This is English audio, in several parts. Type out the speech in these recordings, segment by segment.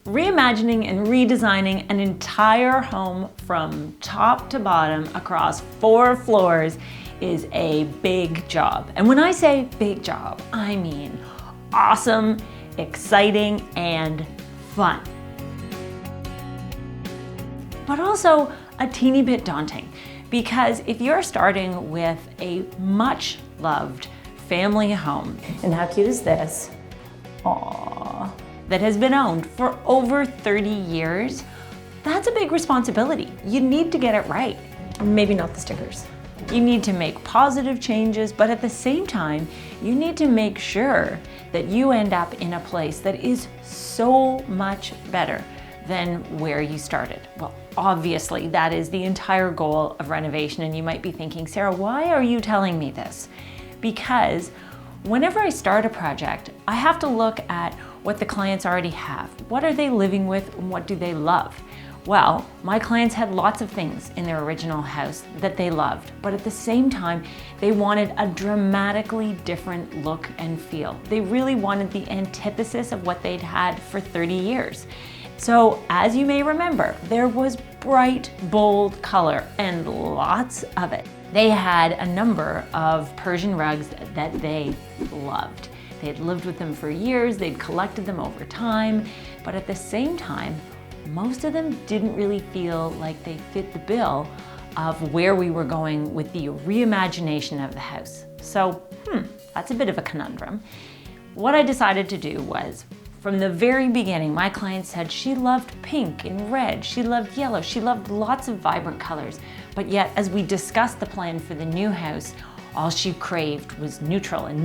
Reimagining and redesigning an entire home from top to bottom across 4 floors is a big job. And when I say big job, I mean awesome, exciting, and fun. But also a teeny bit daunting, because if you're starting with a much loved family home, and how cute is this? Aww. That has been owned for over 30 years, that's a big responsibility. You need to get it right. Maybe not the stickers. You need to make positive changes, but at the same time, you need to make sure that you end up in a place that is so much better than where you started. Well, obviously, that is the entire goal of renovation, and you might be thinking, Sarah, why are you telling me this? Because whenever I start a project, I have to look at what the clients already have. What are they living with, and what do they love? Well, my clients had lots of things in their original house that they loved, but at the same time, they wanted a dramatically different look and feel. They really wanted the antithesis of what they'd had for 30 years. So, as you may remember, there was bright, bold color and lots of it. They had a number of Persian rugs that they loved. They had lived with them for years, they'd collected them over time, but at the same time, most of them didn't really feel like they fit the bill of where we were going with the reimagination of the house. So, that's a bit of a conundrum. What I decided to do was, from the very beginning, my client said she loved pink and red, she loved yellow, she loved lots of vibrant colors, but yet as we discussed the plan for the new house, all she craved was neutral and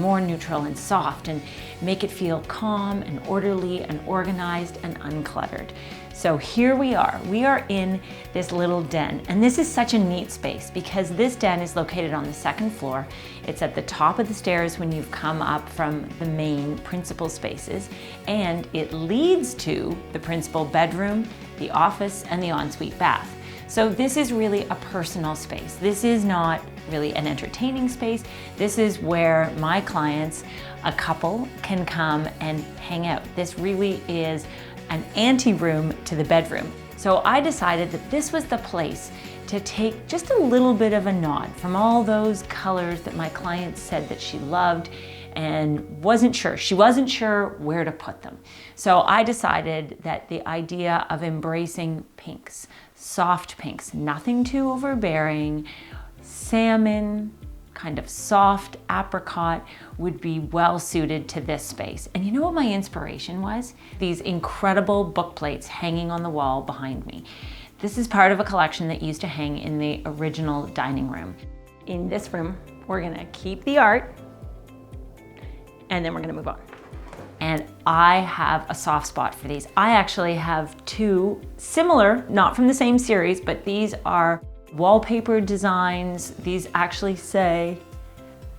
more neutral and soft, and make it feel calm and orderly and organized and uncluttered. So here we are in this little den, and this is such a neat space because this den is located on the 2nd floor. It's at the top of the stairs when you've come up from the main principal spaces, and it leads to the principal bedroom, the office, and the ensuite bath. So this is really a personal space. This is not really an entertaining space. This is where my clients, a couple, can come and hang out. This really is an ante-room to the bedroom. So I decided that this was the place to take just a little bit of a nod from all those colors that my client said that she loved and she wasn't sure where to put them. So I decided that the idea of embracing pinks, soft pinks, nothing too overbearing, salmon, kind of soft apricot would be well suited to this space. And you know what my inspiration was? These incredible book plates hanging on the wall behind me. This is part of a collection that used to hang in the original dining room. In this room, we're gonna keep the art, and then we're gonna move on. And I have a soft spot for these. I actually have 2 similar, not from the same series, but these are wallpaper designs. These actually say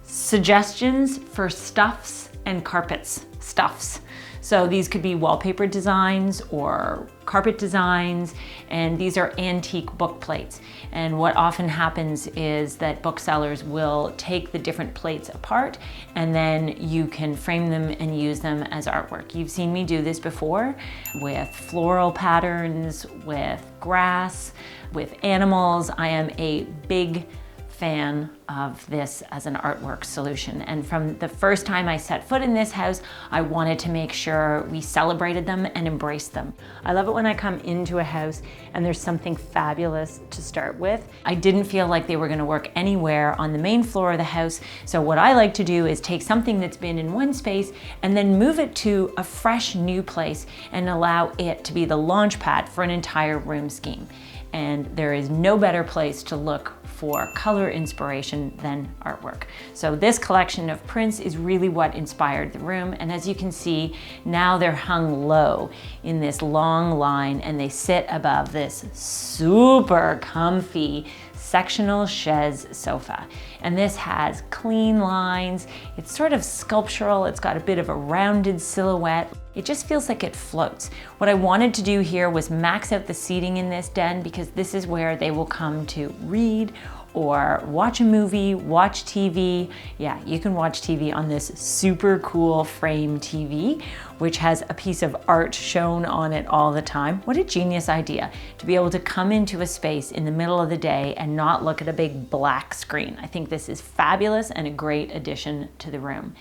suggestions for stuffs and carpets, stuffs. So these could be wallpaper designs or carpet designs, and these are antique book plates. And what often happens is that booksellers will take the different plates apart, and then you can frame them and use them as artwork. You've seen me do this before with floral patterns, with grass, with animals. I am a big fan of this as an artwork solution. And from the first time I set foot in this house, I wanted to make sure we celebrated them and embraced them. I love it when I come into a house and there's something fabulous to start with. I didn't feel like they were gonna work anywhere on the main floor of the house. So what I like to do is take something that's been in one space and then move it to a fresh new place and allow it to be the launch pad for an entire room scheme. And there is no better place to look for color inspiration than artwork. So this collection of prints is really what inspired the room. And as you can see, now they're hung low in this long line and they sit above this super comfy sectional chaise sofa. And this has clean lines. It's sort of sculptural. It's got a bit of a rounded silhouette. It just feels like it floats. What I wanted to do here was max out the seating in this den because this is where they will come to read or watch a movie, watch TV. Yeah, you can watch TV on this super cool frame TV, which has a piece of art shown on it all the time. What a genius idea to be able to come into a space in the middle of the day and not look at a big black screen. I think this is fabulous and a great addition to the room.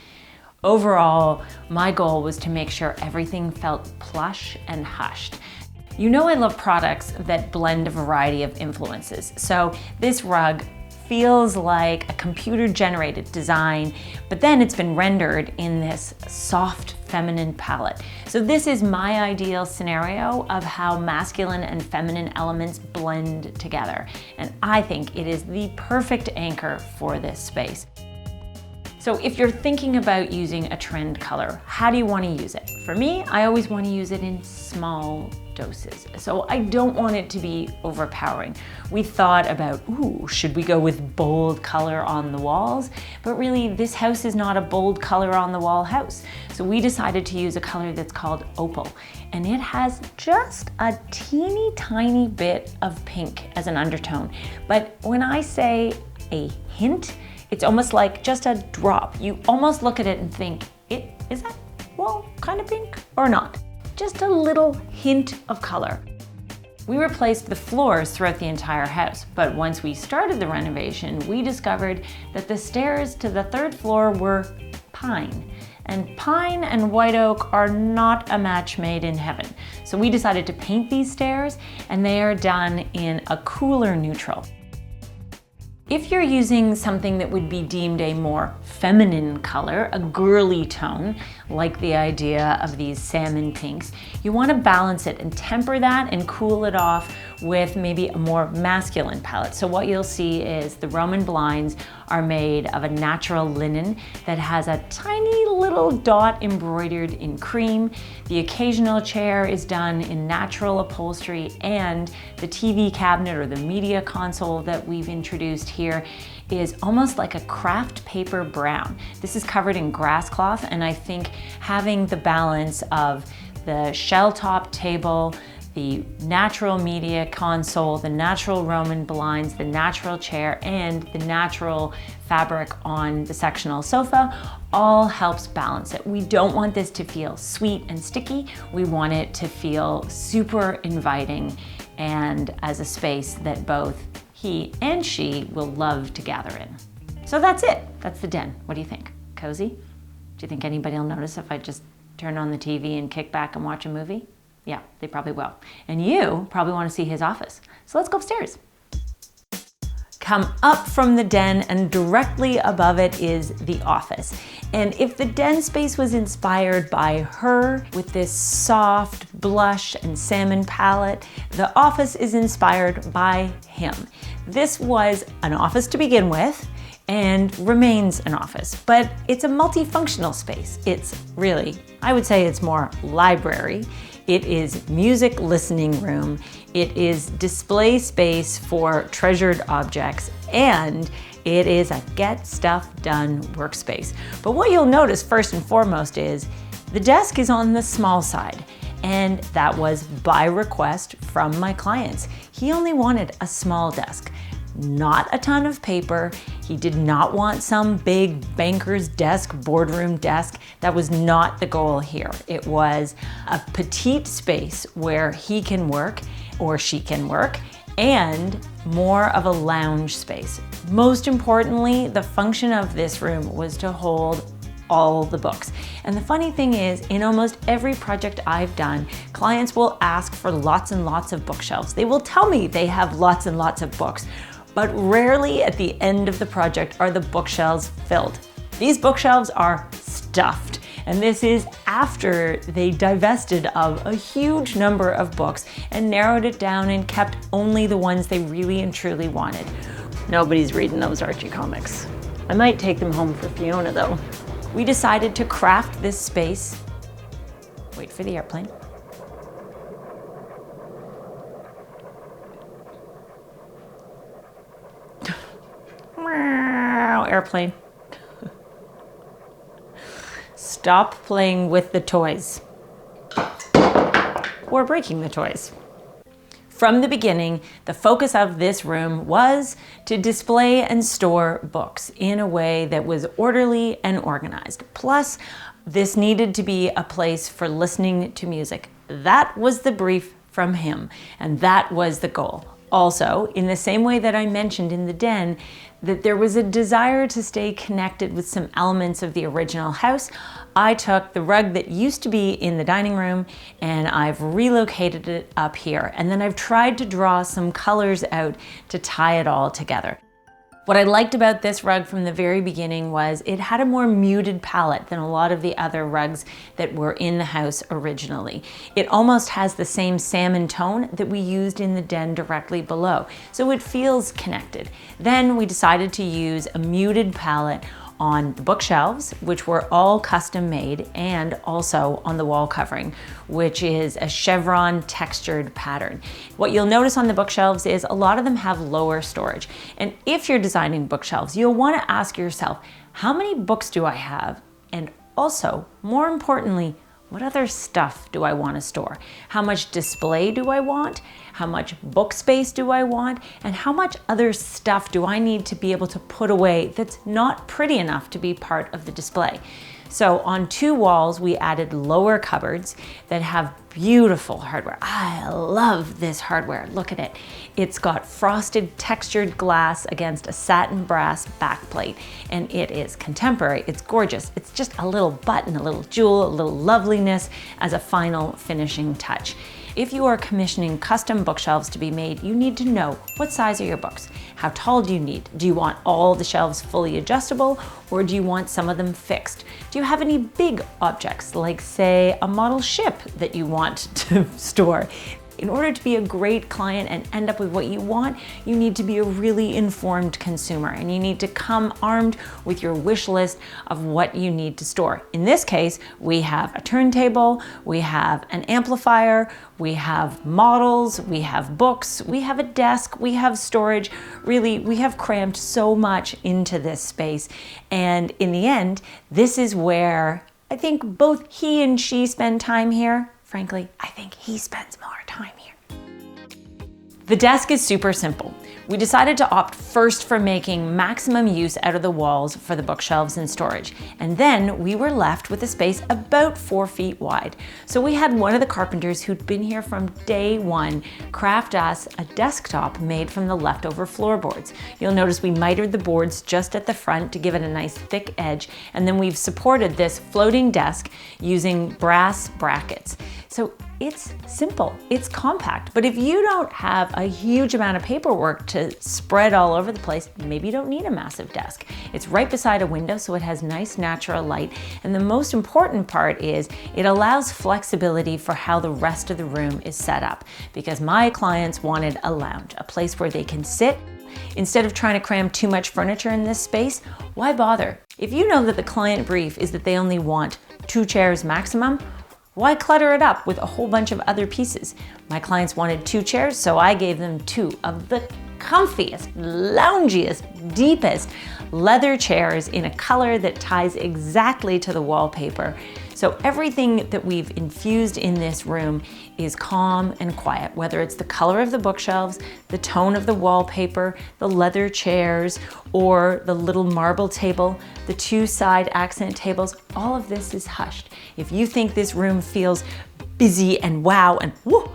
Overall, my goal was to make sure everything felt plush and hushed. You know I love products that blend a variety of influences, so this rug feels like a computer-generated design, but then it's been rendered in this soft feminine palette. So this is my ideal scenario of how masculine and feminine elements blend together, and I think it is the perfect anchor for this space. So if you're thinking about using a trend color, how do you want to use it? For me, I always want to use it in small doses. So I don't want it to be overpowering. We thought about, ooh, should we go with bold color on the walls? But really, this house is not a bold color on the wall house. So we decided to use a color that's called opal. And it has just a teeny tiny bit of pink as an undertone. But when I say a hint, it's almost like just a drop. You almost look at it and think, is that, well, kind of pink or not? Just a little hint of color. We replaced the floors throughout the entire house, but once we started the renovation, we discovered that the stairs to the third floor were pine. And pine and white oak are not a match made in heaven. So we decided to paint these stairs, and they are done in a cooler neutral. If you're using something that would be deemed a more feminine color, a girly tone, like the idea of these salmon pinks, you want to balance it and temper that and cool it off with maybe a more masculine palette. So what you'll see is the Roman blinds are made of a natural linen that has a tiny little dot embroidered in cream. The occasional chair is done in natural upholstery, and the TV cabinet or the media console that we've introduced here is almost like a craft paper brown. This is covered in grass cloth, and I think having the balance of the shell top table, the natural media console, the natural Roman blinds, the natural chair, and the natural fabric on the sectional sofa all helps balance it. We don't want this to feel sweet and sticky. We want it to feel super inviting and as a space that both he and she will love to gather in. So that's it. That's the den. What do you think? Cozy? Do you think anybody will notice if I just turn on the TV and kick back and watch a movie? Yeah, they probably will. And you probably want to see his office. So let's go upstairs. Come up from the den, and directly above it is the office. And if the den space was inspired by her with this soft blush and salmon palette, the office is inspired by him. This was an office to begin with and remains an office, but it's a multifunctional space. It's really, I would say it's more library. It is music listening room. It is display space for treasured objects, and it is a get stuff done workspace. But what you'll notice first and foremost is the desk is on the small side, and that was by request from my clients. He only wanted a small desk. Not a ton of paper. He did not want some big banker's desk, boardroom desk. That was not the goal here. It was a petite space where he can work or she can work, and more of a lounge space. Most importantly, the function of this room was to hold all the books. And the funny thing is, in almost every project I've done, clients will ask for lots and lots of bookshelves. They will tell me they have lots and lots of books, but rarely at the end of the project are the bookshelves filled. These bookshelves are stuffed, and this is after they divested of a huge number of books and narrowed it down and kept only the ones they really and truly wanted. Nobody's reading those Archie comics. I might take them home for Fiona though. We decided to craft this space. Wait for the airplane. Airplane. Stop playing with the toys. Or breaking the toys. From the beginning, the focus of this room was to display and store books in a way that was orderly and organized. Plus, this needed to be a place for listening to music. That was the brief from him, and that was the goal. Also, in the same way that I mentioned in the den, that there was a desire to stay connected with some elements of the original house, I took the rug that used to be in the dining room and I've relocated it up here. And then I've tried to draw some colors out to tie it all together. What I liked about this rug from the very beginning was it had a more muted palette than a lot of the other rugs that were in the house originally. It almost has the same salmon tone that we used in the den directly below, so it feels connected. Then we decided to use a muted palette on the bookshelves, which were all custom made, and also on the wall covering, which is a chevron textured pattern. What you'll notice on the bookshelves is a lot of them have lower storage. And if you're designing bookshelves, you'll want to ask yourself, how many books do I have? And also, more importantly, what other stuff do I want to store? How much display do I want? How much book space do I want? And how much other stuff do I need to be able to put away that's not pretty enough to be part of the display? So on 2 walls, we added lower cupboards that have beautiful hardware. I love this hardware. Look at it. It's got frosted textured glass against a satin brass backplate, and it is contemporary. It's gorgeous. It's just a little button, a little jewel, a little loveliness as a final finishing touch. If you are commissioning custom bookshelves to be made, you need to know what size are your books? How tall do you need? Do you want all the shelves fully adjustable, or do you want some of them fixed? Do you have any big objects, like say a model ship that you want to store? In order to be a great client and end up with what you want, you need to be a really informed consumer, and you need to come armed with your wish list of what you need to store. In this case, we have a turntable, we have an amplifier, we have models, we have books, we have a desk, we have storage. Really, we have crammed so much into this space. And in the end, this is where I think both he and she spend time here. Frankly, I think he spends more time here. The desk is super simple. We decided to opt first for making maximum use out of the walls for the bookshelves and storage. And then we were left with a space about 4 feet wide. So we had one of the carpenters who'd been here from day one craft us a desktop made from the leftover floorboards. You'll notice we mitered the boards just at the front to give it a nice thick edge. And then we've supported this floating desk using brass brackets. So it's simple, it's compact, but if you don't have a huge amount of paperwork to spread all over the place, maybe you don't need a massive desk. It's right beside a window, so it has nice natural light. And the most important part is it allows flexibility for how the rest of the room is set up, because my clients wanted a lounge, a place where they can sit. Instead of trying to cram too much furniture in this space, why bother? If you know that the client brief is that they only want 2 chairs maximum, why clutter it up with a whole bunch of other pieces? My clients wanted 2 chairs, so I gave them 2 of the comfiest, loungiest, deepest leather chairs in a color that ties exactly to the wallpaper. So everything that we've infused in this room is calm and quiet, whether it's the color of the bookshelves, the tone of the wallpaper, the leather chairs, or the little marble table, the 2 side accent tables. All of this is hushed. If you think this room feels busy and wow and woo,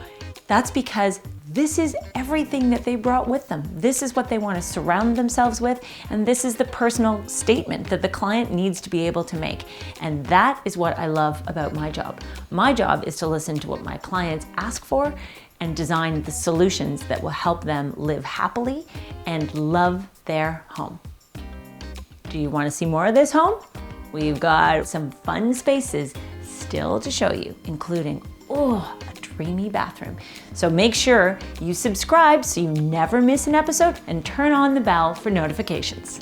that's because this is everything that they brought with them. This is what they want to surround themselves with, and this is the personal statement that the client needs to be able to make. And that is what I love about my job. My job is to listen to what my clients ask for and design the solutions that will help them live happily and love their home. Do you want to see more of this home? We've got some fun spaces still to show you, including a dreamy bathroom. So make sure you subscribe so you never miss an episode and turn on the bell for notifications.